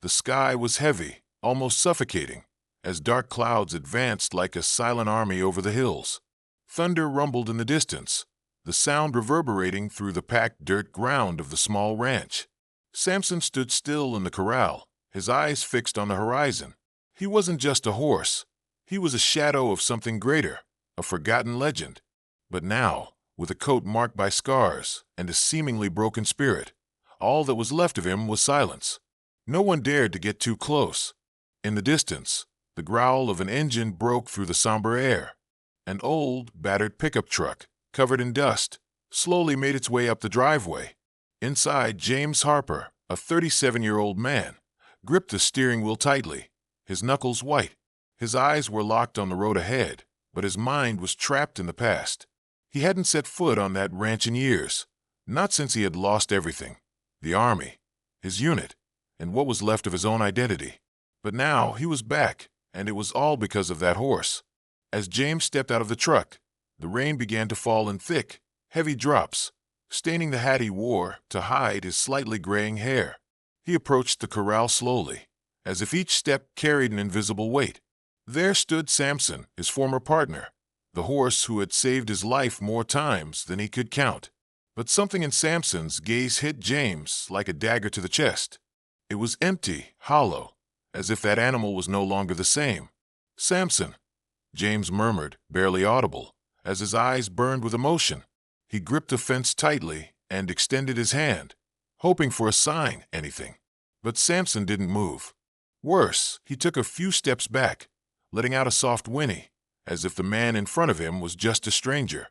The sky was heavy, almost suffocating, as dark clouds advanced like a silent army over the hills. Thunder rumbled in the distance, the sound reverberating through the packed dirt ground of the small ranch. Samson stood still in the corral, his eyes fixed on the horizon. He wasn't just a horse. He was a shadow of something greater, a forgotten legend. But now, with a coat marked by scars and a seemingly broken spirit, all that was left of him was silence. No one dared to get too close. In the distance, the growl of an engine broke through the somber air. An old, battered pickup truck, covered in dust, slowly made its way up the driveway. Inside, James Harper, a 37-year-old man, gripped the steering wheel tightly, his knuckles white. His eyes were locked on the road ahead, but his mind was trapped in the past. He hadn't set foot on that ranch in years, not since he had lost everything: the army, his unit, and what was left of his own identity. But now he was back, and it was all because of that horse. As James stepped out of the truck, the rain began to fall in thick, heavy drops, staining the hat he wore to hide his slightly graying hair. He approached the corral slowly, as if each step carried an invisible weight. There stood Samson, his former partner, the horse who had saved his life more times than he could count. But something in Samson's gaze hit James like a dagger to the chest. It was empty, hollow, as if that animal was no longer the same. "Samson," James murmured, barely audible, as his eyes burned with emotion. He gripped the fence tightly and extended his hand, hoping for a sign, anything. But Samson didn't move. Worse, he took a few steps back, letting out a soft whinny, as if the man in front of him was just a stranger.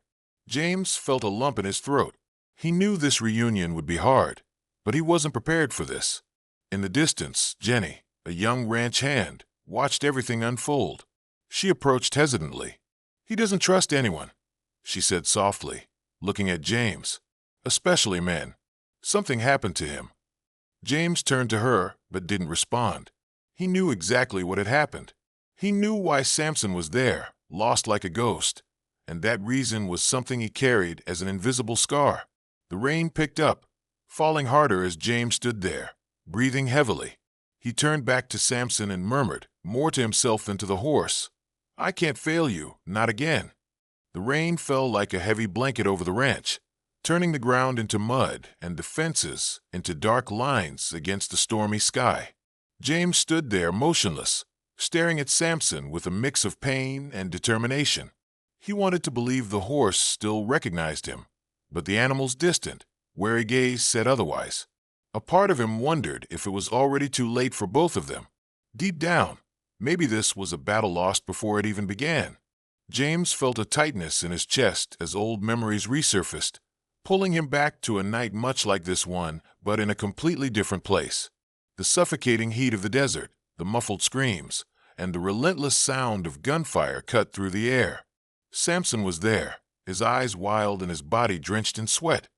James felt a lump in his throat. He knew this reunion would be hard, but he wasn't prepared for this. In the distance, Jenny, a young ranch hand, watched everything unfold. She approached hesitantly. "He doesn't trust anyone," she said softly, looking at James. "Especially men. Something happened to him." James turned to her, but didn't respond. He knew exactly what had happened. He knew why Samson was there, lost like a ghost, and that reason was something he carried as an invisible scar. The rain picked up, falling harder as James stood there, breathing heavily. He turned back to Samson and murmured, more to himself than to the horse, "I can't fail you, not again." The rain fell like a heavy blanket over the ranch, turning the ground into mud and the fences into dark lines against the stormy sky. James stood there motionless, staring at Samson with a mix of pain and determination. He wanted to believe the horse still recognized him, but the animal's distant, wary gaze said otherwise. A part of him wondered if it was already too late for both of them. Deep down, maybe this was a battle lost before it even began. James felt a tightness in his chest as old memories resurfaced, pulling him back to a night much like this one, but in a completely different place. The suffocating heat of the desert, the muffled screams, and the relentless sound of gunfire cut through the air. Samson was there, his eyes wild and his body drenched in sweat,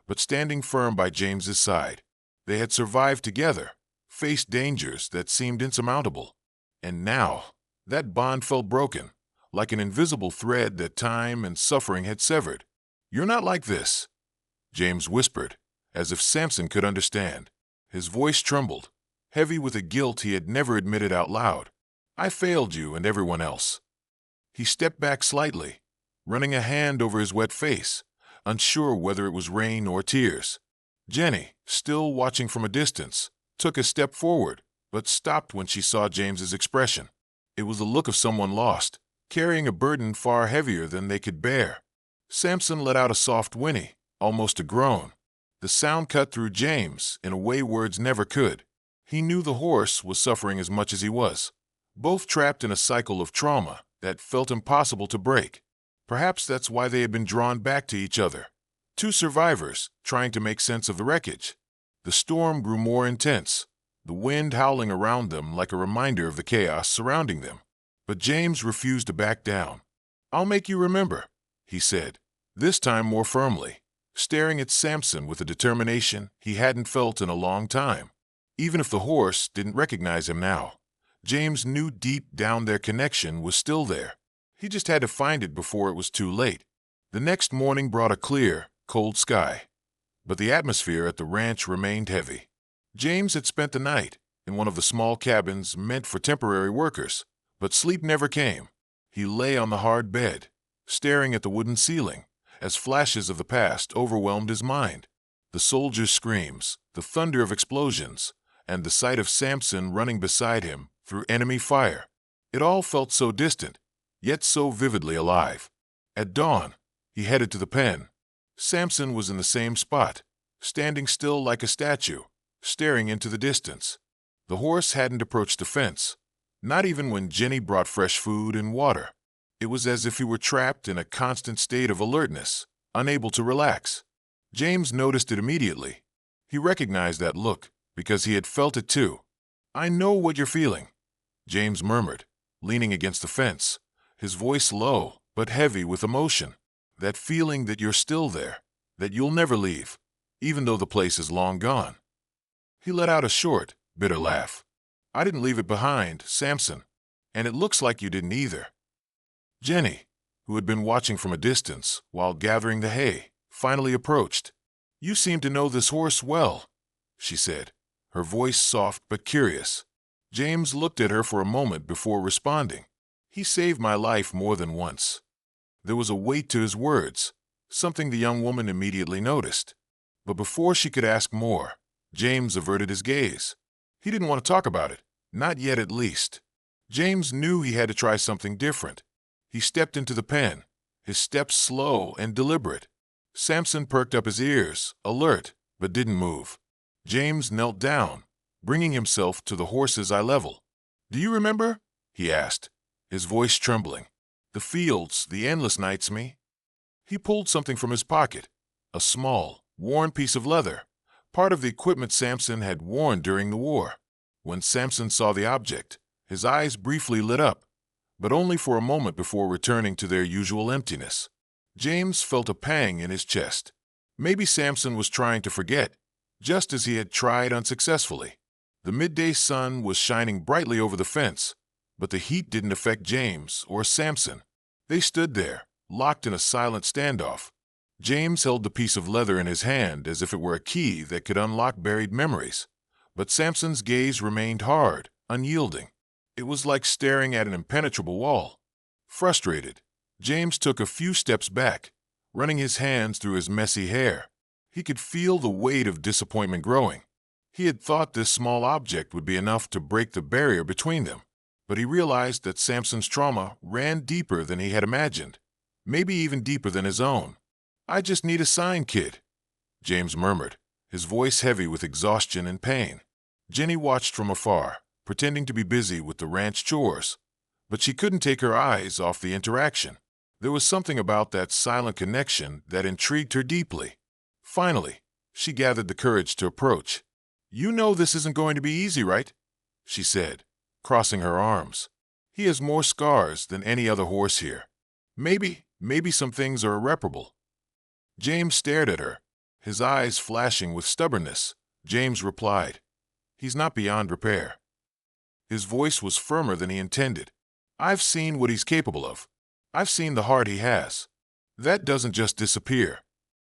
but standing firm by James's side. They had survived together, faced dangers that seemed insurmountable. And now, that bond felt broken, like an invisible thread that time and suffering had severed. "You're not like this," James whispered, as if Samson could understand. His voice trembled, heavy with a guilt he had never admitted out loud. "I failed you and everyone else." He stepped back slightly, running a hand over his wet face, unsure whether it was rain or tears. Jenny, still watching from a distance, took a step forward, but stopped when she saw James's expression. It was the look of someone lost, carrying a burden far heavier than they could bear. Samson let out a soft whinny, almost a groan. The sound cut through James in a way words never could. He knew the horse was suffering as much as he was, both trapped in a cycle of trauma that felt impossible to break. Perhaps that's why they had been drawn back to each other. Two survivors trying to make sense of the wreckage. The storm grew more intense, the wind howling around them like a reminder of the chaos surrounding them. But James refused to back down. "I'll make you remember," he said, this time more firmly, staring at Samson with a determination he hadn't felt in a long time. Even if the horse didn't recognize him now, James knew deep down their connection was still there. He just had to find it before it was too late. The next morning brought a clear, cold sky, but the atmosphere at the ranch remained heavy. James had spent the night, in one of the small cabins meant for temporary workers, but sleep never came. He lay on the hard bed, staring at the wooden ceiling, as flashes of the past overwhelmed his mind. The soldiers' screams, the thunder of explosions, and the sight of Samson running beside him through enemy fire. It all felt so distant, yet so vividly alive. At dawn, he headed to the pen. Samson was in the same spot, standing still like a statue, staring into the distance. The horse hadn't approached the fence, not even when Jenny brought fresh food and water. It was as if he were trapped in a constant state of alertness, unable to relax. James noticed it immediately. He recognized that look, because he had felt it too. "I know what you're feeling," James murmured, leaning against the fence, his voice low but heavy with emotion. "That feeling that you're still there, that you'll never leave, even though the place is long gone." He let out a short, bitter laugh. "I didn't leave it behind, Samson, and it looks like you didn't either." Jenny, who had been watching from a distance while gathering the hay, finally approached. "You seem to know this horse well," she said, her voice soft but curious. James looked at her for a moment before responding. "He saved my life more than once." There was a weight to his words, something the young woman immediately noticed. But before she could ask more, James averted his gaze. He didn't want to talk about it, not yet at least. James knew he had to try something different. He stepped into the pen, his steps slow and deliberate. Samson perked up his ears, alert, but didn't move. James knelt down, bringing himself to the horse's eye level. "Do you remember?" he asked, his voice trembling. "The fields, the endless nights, me?" He pulled something from his pocket, a small, worn piece of leather, part of the equipment Samson had worn during the war. When Samson saw the object, his eyes briefly lit up, but only for a moment before returning to their usual emptiness. James felt a pang in his chest. Maybe Samson was trying to forget, just as he had tried unsuccessfully. The midday sun was shining brightly over the fence, but the heat didn't affect James or Samson. They stood there, locked in a silent standoff. James held the piece of leather in his hand as if it were a key that could unlock buried memories. But Samson's gaze remained hard, unyielding. It was like staring at an impenetrable wall. Frustrated, James took a few steps back, running his hands through his messy hair. He could feel the weight of disappointment growing. He had thought this small object would be enough to break the barrier between them, but he realized that Samson's trauma ran deeper than he had imagined, maybe even deeper than his own. "I just need a sign, kid," James murmured, his voice heavy with exhaustion and pain. Jenny watched from afar, pretending to be busy with the ranch chores, but she couldn't take her eyes off the interaction. There was something about that silent connection that intrigued her deeply. Finally, she gathered the courage to approach. "You know this isn't going to be easy, right?" she said, crossing her arms. "He has more scars than any other horse here. Maybe some things are irreparable." James stared at her, his eyes flashing with stubbornness. James replied, "He's not beyond repair." His voice was firmer than he intended. "I've seen what he's capable of. I've seen the heart he has. That doesn't just disappear."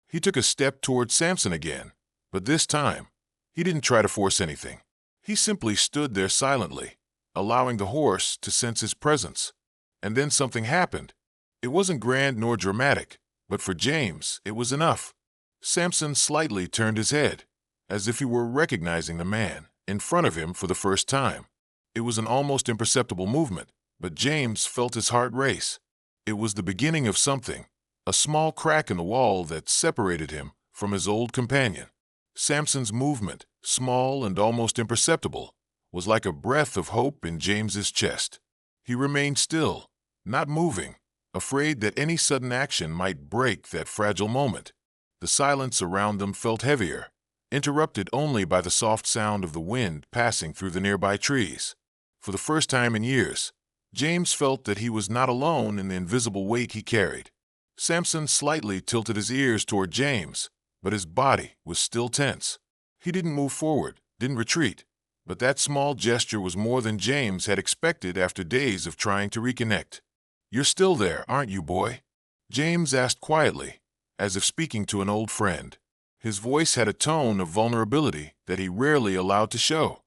He took a step toward Samson again, but this time, he didn't try to force anything. He simply stood there silently, allowing the horse to sense his presence. And then something happened. It wasn't grand nor dramatic, but for James, it was enough. Samson slightly turned his head, as if he were recognizing the man in front of him for the first time. It was an almost imperceptible movement, but James felt his heart race. It was the beginning of something, a small crack in the wall that separated him from his old companion. Samson's movement, small and almost imperceptible, was like a breath of hope in James's chest. He remained still, not moving, afraid that any sudden action might break that fragile moment. The silence around them felt heavier, interrupted only by the soft sound of the wind passing through the nearby trees. For the first time in years, James felt that he was not alone in the invisible weight he carried. Samson slightly tilted his ears toward James, but his body was still tense. He didn't move forward, didn't retreat, but that small gesture was more than James had expected after days of trying to reconnect. "You're still there, aren't you, boy?" James asked quietly, as if speaking to an old friend. His voice had a tone of vulnerability that he rarely allowed to show.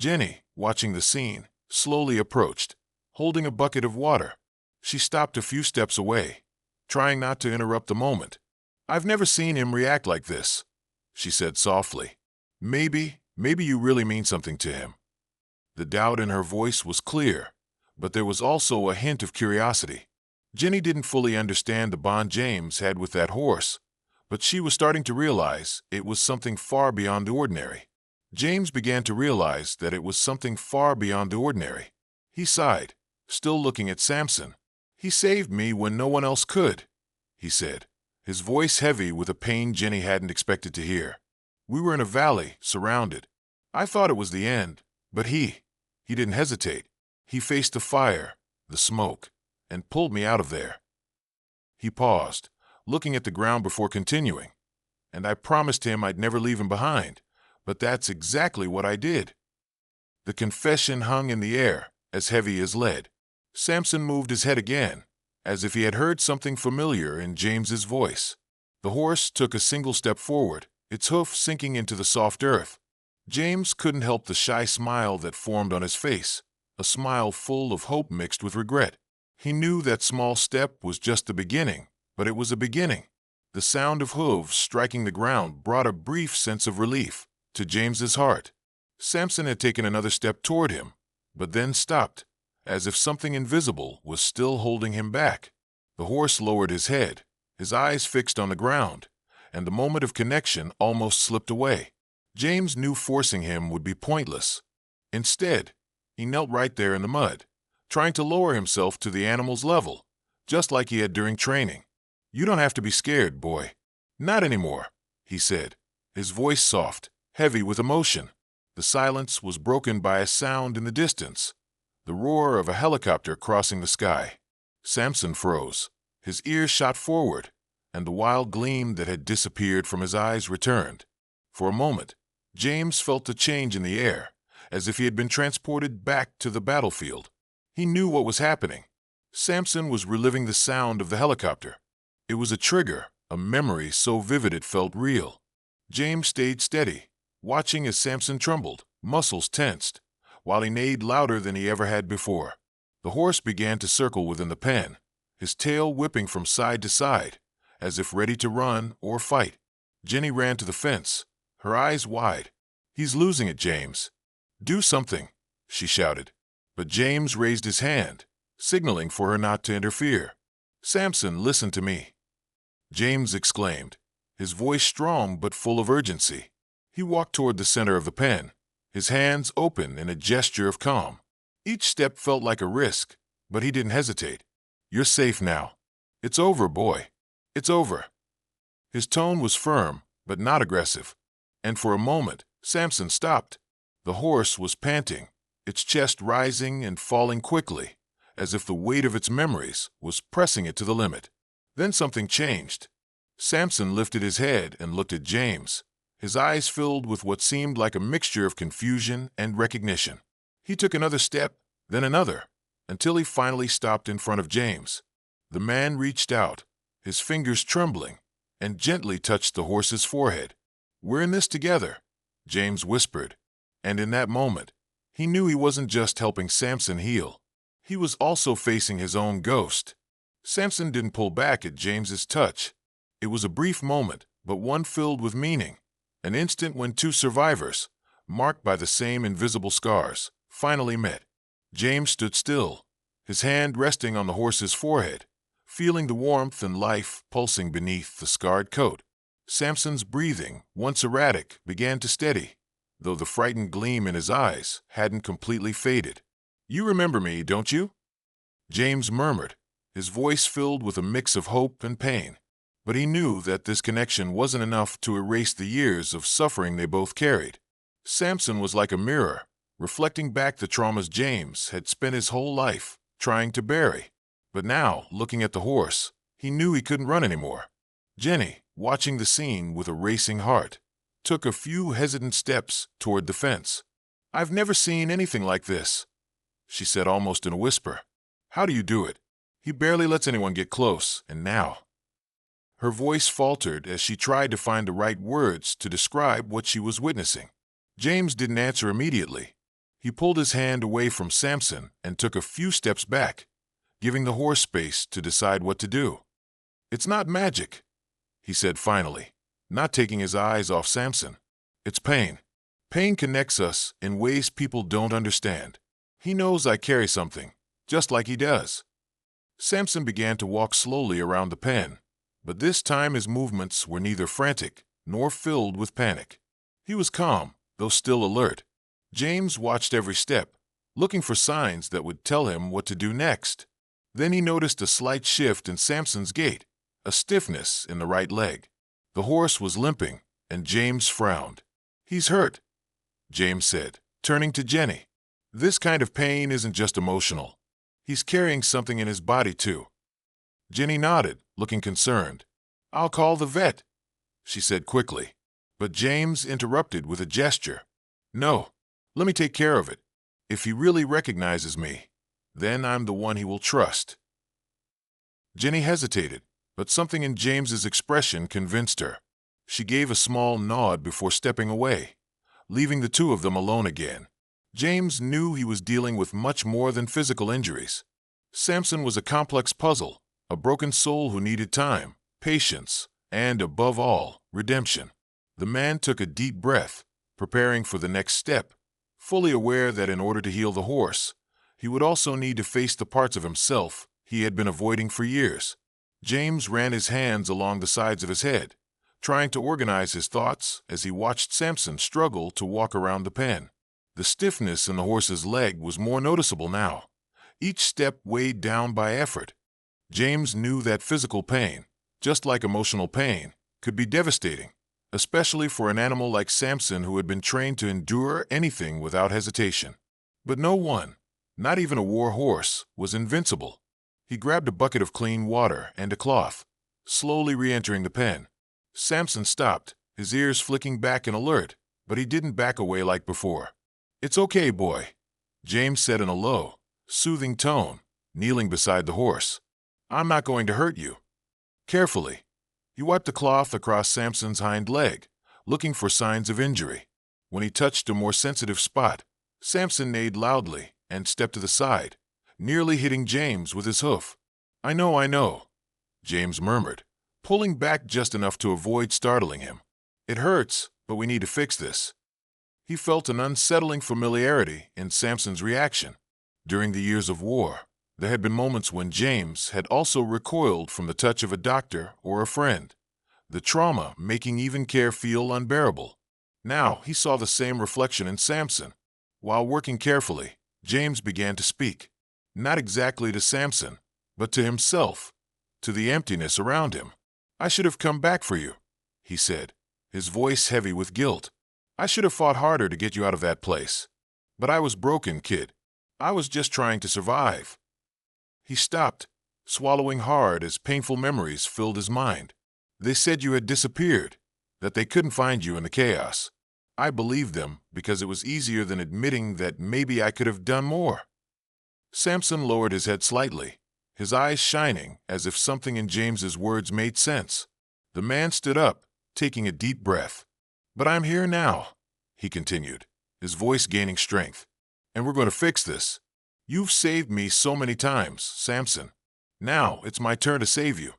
Jenny, watching the scene, slowly approached, holding a bucket of water. She stopped a few steps away, trying not to interrupt the moment. "I've never seen him react like this," she said softly. Maybe you really mean something to him." The doubt in her voice was clear, but there was also a hint of curiosity. Jenny didn't fully understand the bond James had with that horse, but she was starting to realize it was something far beyond the ordinary. James began to realize that it was something far beyond the ordinary. He sighed, still looking at Samson. "He saved me when no one else could," he said, his voice heavy with a pain Jenny hadn't expected to hear. "We were in a valley, surrounded. I thought it was the end, but he didn't hesitate. He faced the fire, the smoke, and pulled me out of there." He paused, looking at the ground before continuing. "And I promised him I'd never leave him behind, but that's exactly what I did." The confession hung in the air, as heavy as lead. Samson moved his head again, as if he had heard something familiar in James's voice. The horse took a single step forward, its hoof sinking into the soft earth. James couldn't help the shy smile that formed on his face, a smile full of hope mixed with regret. He knew that small step was just the beginning, but it was a beginning. The sound of hooves striking the ground brought a brief sense of relief to James's heart. Samson had taken another step toward him, but then stopped, as if something invisible was still holding him back. The horse lowered his head, his eyes fixed on the ground, and the moment of connection almost slipped away. James knew forcing him would be pointless. Instead, he knelt right there in the mud, trying to lower himself to the animal's level, just like he had during training. "You don't have to be scared, boy. Not anymore," he said, his voice soft, heavy with emotion. The silence was broken by a sound in the distance, the roar of a helicopter crossing the sky. Samson froze, his ears shot forward, and the wild gleam that had disappeared from his eyes returned. For a moment, James felt the change in the air, as if he had been transported back to the battlefield. He knew what was happening. Samson was reliving the sound of the helicopter. It was a trigger, a memory so vivid it felt real. James stayed steady, watching as Samson trembled, muscles tensed, while he neighed louder than he ever had before. The horse began to circle within the pen, his tail whipping from side to side, as if ready to run or fight. Jenny ran to the fence, her eyes wide. "He's losing it, James. Do something," she shouted. But James raised his hand, signaling for her not to interfere. "Samson, listen to me," James exclaimed, his voice strong but full of urgency. He walked toward the center of the pen, his hands open in a gesture of calm. Each step felt like a risk, but he didn't hesitate. "You're safe now. It's over, boy. It's over." His tone was firm, but not aggressive. And for a moment, Samson stopped. The horse was panting, its chest rising and falling quickly, as if the weight of its memories was pressing it to the limit. Then something changed. Samson lifted his head and looked at James, his eyes filled with what seemed like a mixture of confusion and recognition. He took another step, then another, until he finally stopped in front of James. The man reached out, his fingers trembling, and gently touched the horse's forehead. "We're in this together," James whispered, and in that moment, he knew he wasn't just helping Samson heal. He was also facing his own ghost. Samson didn't pull back at James's touch. It was a brief moment, but one filled with meaning, an instant when two survivors, marked by the same invisible scars, finally met. James stood still, his hand resting on the horse's forehead, feeling the warmth and life pulsing beneath the scarred coat. Samson's breathing, once erratic, began to steady, though the frightened gleam in his eyes hadn't completely faded. "You remember me, don't you?" James murmured, his voice filled with a mix of hope and pain. But he knew that this connection wasn't enough to erase the years of suffering they both carried. Samson was like a mirror, reflecting back the traumas James had spent his whole life trying to bury. But now, looking at the horse, he knew he couldn't run anymore. Jenny, watching the scene with a racing heart, took a few hesitant steps toward the fence. "I've never seen anything like this," she said almost in a whisper. "How do you do it? He barely lets anyone get close, and now—" Her voice faltered as she tried to find the right words to describe what she was witnessing. James didn't answer immediately. He pulled his hand away from Samson and took a few steps back, giving the horse space to decide what to do. "It's not magic," he said finally, not taking his eyes off Samson. "It's pain. Pain connects us in ways people don't understand. He knows I carry something, just like he does." Samson began to walk slowly around the pen, but this time his movements were neither frantic nor filled with panic. He was calm, though still alert. James watched every step, looking for signs that would tell him what to do next. Then he noticed a slight shift in Samson's gait, a stiffness in the right leg. The horse was limping, and James frowned. "He's hurt," James said, turning to Jenny. "This kind of pain isn't just emotional. He's carrying something in his body, too." Jenny nodded, looking concerned. "I'll call the vet," she said quickly. But James interrupted with a gesture. "No, let me take care of it. If he really recognizes me, then I'm the one he will trust." Jenny hesitated, but something in James's expression convinced her. She gave a small nod before stepping away, leaving the two of them alone again. James knew he was dealing with much more than physical injuries. Samson was a complex puzzle, a broken soul who needed time, patience, and, above all, redemption. The man took a deep breath, preparing for the next step, fully aware that in order to heal the horse, he would also need to face the parts of himself he had been avoiding for years. James ran his hands along the sides of his head, trying to organize his thoughts as he watched Samson struggle to walk around the pen. The stiffness in the horse's leg was more noticeable now, each step weighed down by effort. James knew that physical pain, just like emotional pain, could be devastating, especially for an animal like Samson who had been trained to endure anything without hesitation. But no one, not even a war horse, was invincible. He grabbed a bucket of clean water and a cloth, slowly re-entering the pen. Samson stopped, his ears flicking back in alert, but he didn't back away like before. "It's okay, boy," James said in a low, soothing tone, kneeling beside the horse. "I'm not going to hurt you." Carefully, he wiped the cloth across Samson's hind leg, looking for signs of injury. When he touched a more sensitive spot, Samson neighed loudly and stepped to the side, nearly hitting James with his hoof. I know," James murmured, pulling back just enough to avoid startling him. "It hurts, but we need to fix this." He felt an unsettling familiarity in Samson's reaction. During the years of war, there had been moments when James had also recoiled from the touch of a doctor or a friend, the trauma making even care feel unbearable. Now he saw the same reflection in Samson. While working carefully, James began to speak, not exactly to Samson, but to himself, to the emptiness around him. "I should have come back for you," he said, his voice heavy with guilt. "I should have fought harder to get you out of that place. But I was broken, kid. I was just trying to survive." He stopped, swallowing hard as painful memories filled his mind. "They said you had disappeared, that they couldn't find you in the chaos. I believed them because it was easier than admitting that maybe I could have done more." Samson lowered his head slightly, his eyes shining as if something in James's words made sense. The man stood up, taking a deep breath. "But I'm here now," he continued, his voice gaining strength. "And we're going to fix this. You've saved me so many times, Samson. Now it's my turn to save you."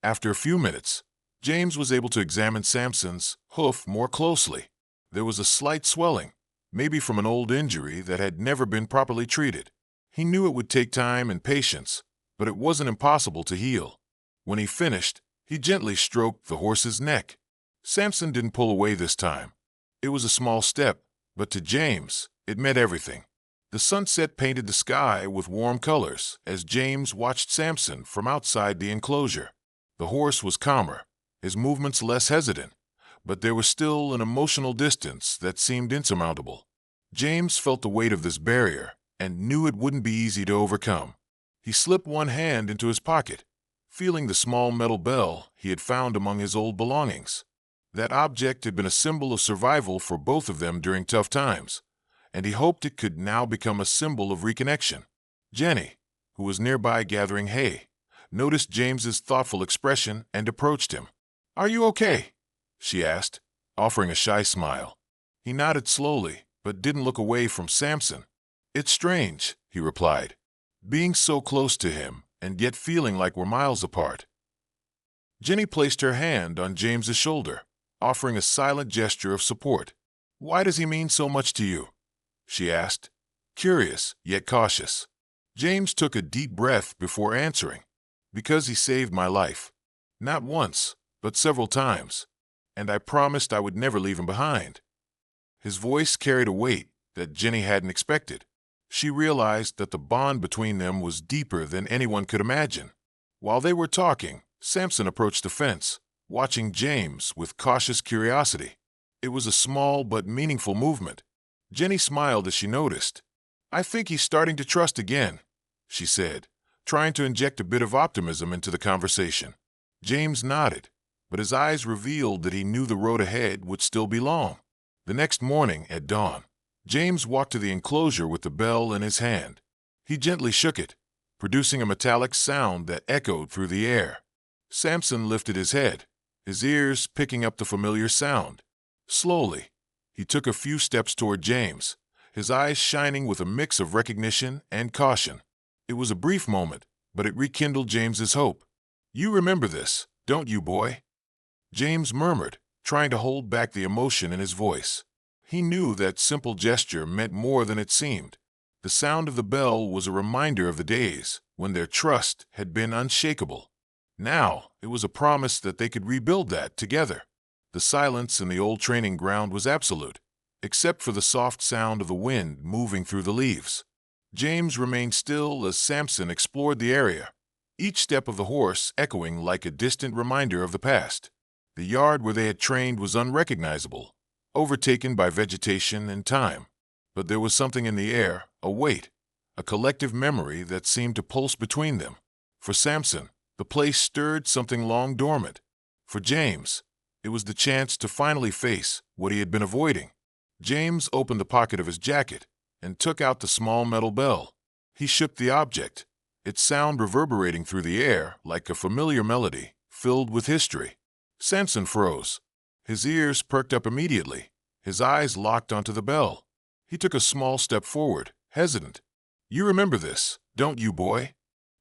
After a few minutes, James was able to examine Samson's hoof more closely. There was a slight swelling, maybe from an old injury that had never been properly treated. He knew it would take time and patience, but it wasn't impossible to heal. When he finished, he gently stroked the horse's neck. Samson didn't pull away this time. It was a small step, but to James, it meant everything. The sunset painted the sky with warm colors as James watched Samson from outside the enclosure. The horse was calmer, his movements less hesitant, but there was still an emotional distance that seemed insurmountable. James felt the weight of this barrier and knew it wouldn't be easy to overcome. He slipped one hand into his pocket, feeling the small metal bell he had found among his old belongings. That object had been a symbol of survival for both of them during tough times, and he hoped it could now become a symbol of reconnection. Jenny, who was nearby gathering hay, noticed James's thoughtful expression and approached him. "Are you okay?" she asked, offering a shy smile. He nodded slowly, but didn't look away from Samson. "It's strange," he replied, "being so close to him and yet feeling like we're miles apart." Jenny placed her hand on James's shoulder, offering a silent gesture of support. "Why does he mean so much to you?" she asked, curious yet cautious. James took a deep breath before answering. "Because he saved my life. Not once, but several times. And I promised I would never leave him behind." His voice carried a weight that Jenny hadn't expected. She realized that the bond between them was deeper than anyone could imagine. While they were talking, Samson approached the fence, watching James with cautious curiosity. It was a small but meaningful movement. Jenny smiled as she noticed. "I think he's starting to trust again," she said, trying to inject a bit of optimism into the conversation. James nodded, but his eyes revealed that he knew the road ahead would still be long. The next morning, at dawn, James walked to the enclosure with the bell in his hand. He gently shook it, producing a metallic sound that echoed through the air. Samson lifted his head, his ears picking up the familiar sound. Slowly, he took a few steps toward James, his eyes shining with a mix of recognition and caution. It was a brief moment, but it rekindled James's hope. "You remember this, don't you, boy?" James murmured, trying to hold back the emotion in his voice. He knew that simple gesture meant more than it seemed. The sound of the bell was a reminder of the days when their trust had been unshakable. Now it was a promise that they could rebuild that together. The silence in the old training ground was absolute, except for the soft sound of the wind moving through the leaves. James remained still as Samson explored the area, each step of the horse echoing like a distant reminder of the past. The yard where they had trained was unrecognizable, overtaken by vegetation and time. But there was something in the air, a weight, a collective memory that seemed to pulse between them. For Samson, the place stirred something long dormant. For James, it was the chance to finally face what he had been avoiding. James opened the pocket of his jacket and took out the small metal bell. He shook the object, its sound reverberating through the air like a familiar melody filled with history. Samson froze. His ears perked up immediately, his eyes locked onto the bell. He took a small step forward, hesitant. "You remember this, don't you, boy?"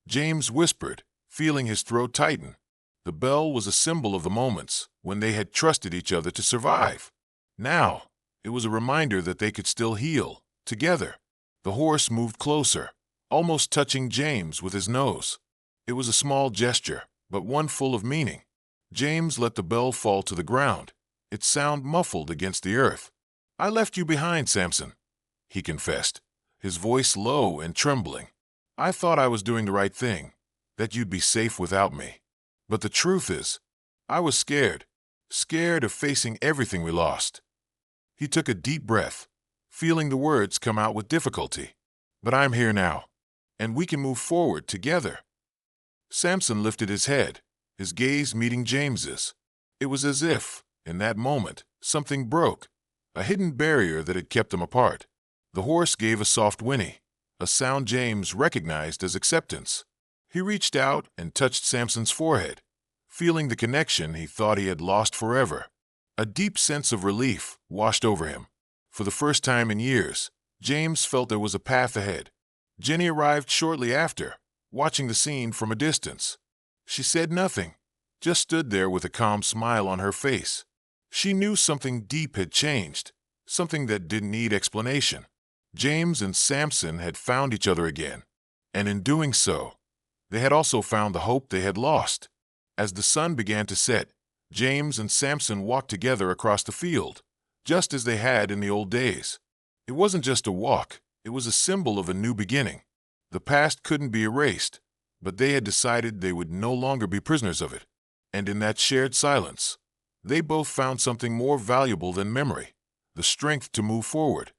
James whispered, feeling his throat tighten. The bell was a symbol of the moments when they had trusted each other to survive. Now, it was a reminder that they could still heal, together. The horse moved closer, almost touching James with his nose. It was a small gesture, but one full of meaning. James let the bell fall to the ground, its sound muffled against the earth. "I left you behind, Samson," he confessed, his voice low and trembling. "I thought I was doing the right thing, that you'd be safe without me. But the truth is, I was scared of facing everything we lost." He took a deep breath, feeling the words come out with difficulty. "But I'm here now, and we can move forward together." Samson lifted his head, his gaze meeting James's. It was as if, in that moment, something broke, a hidden barrier that had kept them apart. The horse gave a soft whinny, a sound James recognized as acceptance. He reached out and touched Samson's forehead, feeling the connection he thought he had lost forever. A deep sense of relief washed over him. For the first time in years, James felt there was a path ahead. Jenny arrived shortly after, watching the scene from a distance. She said nothing, just stood there with a calm smile on her face. She knew something deep had changed, something that didn't need explanation. James and Samson had found each other again, and in doing so, they had also found the hope they had lost. As the sun began to set, James and Samson walked together across the field, just as they had in the old days. It wasn't just a walk, it was a symbol of a new beginning. The past couldn't be erased, but they had decided they would no longer be prisoners of it. And in that shared silence, they both found something more valuable than memory, the strength to move forward.